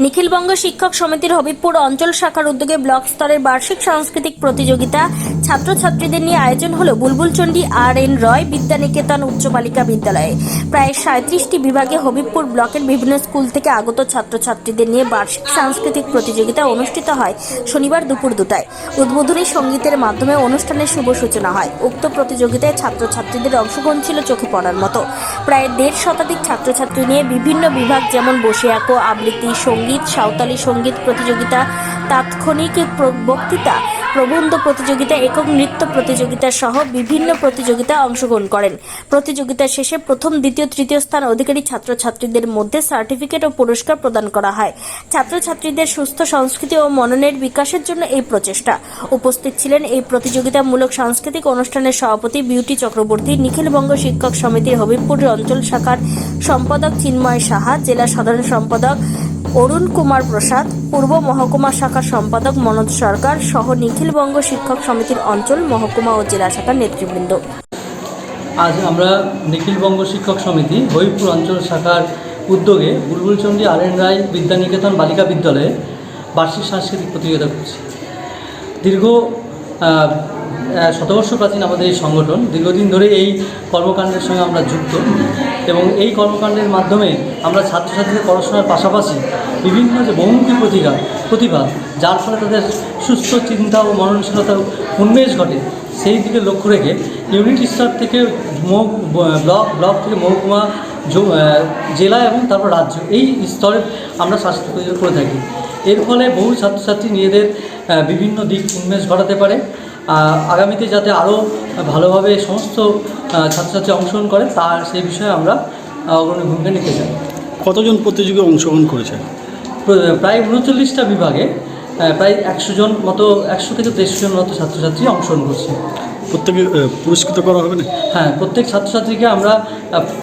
নিখিলবঙ্গ শিক্ষক সমিতির হবিবপুর অঞ্চল শাখার উদ্যোগে ব্লক স্তরের বার্ষিক সাংস্কৃতিক প্রতিযোগিতা ছাত্রছাত্রীদের নিয়ে আয়োজন হলো বুলবুলচন্ডী আর.এন. রয় বিদ্যানিকেতন উচ্চ বালিকা বিদ্যালয়ে। প্রায় 37টি বিভাগে হবিবপুর ব্লকের বিভিন্ন স্কুল থেকে আগত ছাত্রছাত্রীদের নিয়ে বার্ষিক সাংস্কৃতিক প্রতিযোগিতা অনুষ্ঠিত হয় শনিবার দুপুর 2টায়। উদ্বোধনী সঙ্গীতের মাধ্যমে অনুষ্ঠানের শুভ সূচনা হয়। উক্ত প্রতিযোগিতায় ছাত্রছাত্রীদের অংশগ্রহণ ছিল চোখে পড়ার মতো। প্রায় 1.5 শতাধিক ছাত্রছাত্রী নিয়ে বিভিন্ন বিভাগ যেমন বসে আঁকো, আবৃত্তি, সঙ্গীত, সাঁওতালি সঙ্গীত প্রতিযোগিতা, তাৎক্ষণিক বক্তৃতা, প্রবন্ধ প্রতিযোগিতা, একক নৃত্য প্রতিযোগিতা সহ বিভিন্ন প্রতিযোগিতায় অংশগ্রহণ করেন। প্রতিযোগিতা শেষে প্রথম, দ্বিতীয়, তৃতীয় স্থান অধিকারী ছাত্রছাত্রীদের মধ্যে সার্টিফিকেট ও পুরস্কার প্রদান করা হয়। ছাত্রছাত্রীদের সুস্থ সংস্কৃতি ও মননের বিকাশের জন্য এই প্রচেষ্টা। উপস্থিত ছিলেন এই প্রতিযোগিতামূলক সাংস্কৃতিক অনুষ্ঠানের সভাপতি বিউটি চক্রবর্তী, নিখিলবঙ্গ শিক্ষক সমিতির হবিবপুর অঞ্চল শাখার সম্পাদক চিন্ময় সাহা, জেলা সাধারণ সম্পাদক অরুণ কুমার প্রসাদ, পূর্ব মহকুমা শাখার সম্পাদক মনোজ সরকার সহ নিখিলবঙ্গ শিক্ষক সমিতির অঞ্চল, মহকুমা ও জেলা শাখার নেতৃবৃন্দ। আজ আমরা নিখিলবঙ্গ শিক্ষক সমিতি হবিবপুর অঞ্চল শাখার উদ্যোগে বুলবুলচন্ডী আর.এন. রায় বিদ্যানিকেতন বালিকা বিদ্যালয়ে বার্ষিক সাংস্কৃতিক প্রতিযোগিতা করছি। দীর্ঘ শতবর্ষ প্রাচীন আমাদের এই সংগঠন, দীর্ঘদিন ধরে এই কর্মকাণ্ডের সঙ্গে আমরা যুক্ত এবং এই কর্মকাণ্ডের মাধ্যমে আমরা ছাত্রছাত্রীদের পড়াশোনার পাশাপাশি বিভিন্ন যে বহুমুখী প্রতিভা যার ফলে তাদের সুস্থ চিন্তা ও মননশীলতা উন্মেষ ঘটে, সেই দিকে লক্ষ্য রেখে ইউনিট স্তর থেকে ব্লক থেকে মহকুমা, জেলা এবং তারপর রাজ্য, এই স্তরে আমরা সাংস্কৃতিক প্রতিযোগিতা করে থাকি। এর ফলে বহু ছাত্রছাত্রী নিজেদের বিভিন্ন দিক উন্মেষ ঘটাতে পারে। আগামীতে যাতে আরও ভালোভাবে সমস্ত ছাত্রছাত্রী অংশগ্রহণ করে, তার সেই বিষয়ে আমরা অগ্রণী ভূমিকা নিতে চাই। কতজন প্রতিযোগী অংশগ্রহণ করেছে? প্রায় 39টা বিভাগে প্রায় 100 জন মতো, 100 থেকে 150 জন মতো ছাত্রছাত্রী অংশগ্রহণ করছে। প্রত্যেকে পুরস্কৃত করা হবে না? হ্যাঁ, প্রত্যেক ছাত্রছাত্রীকে আমরা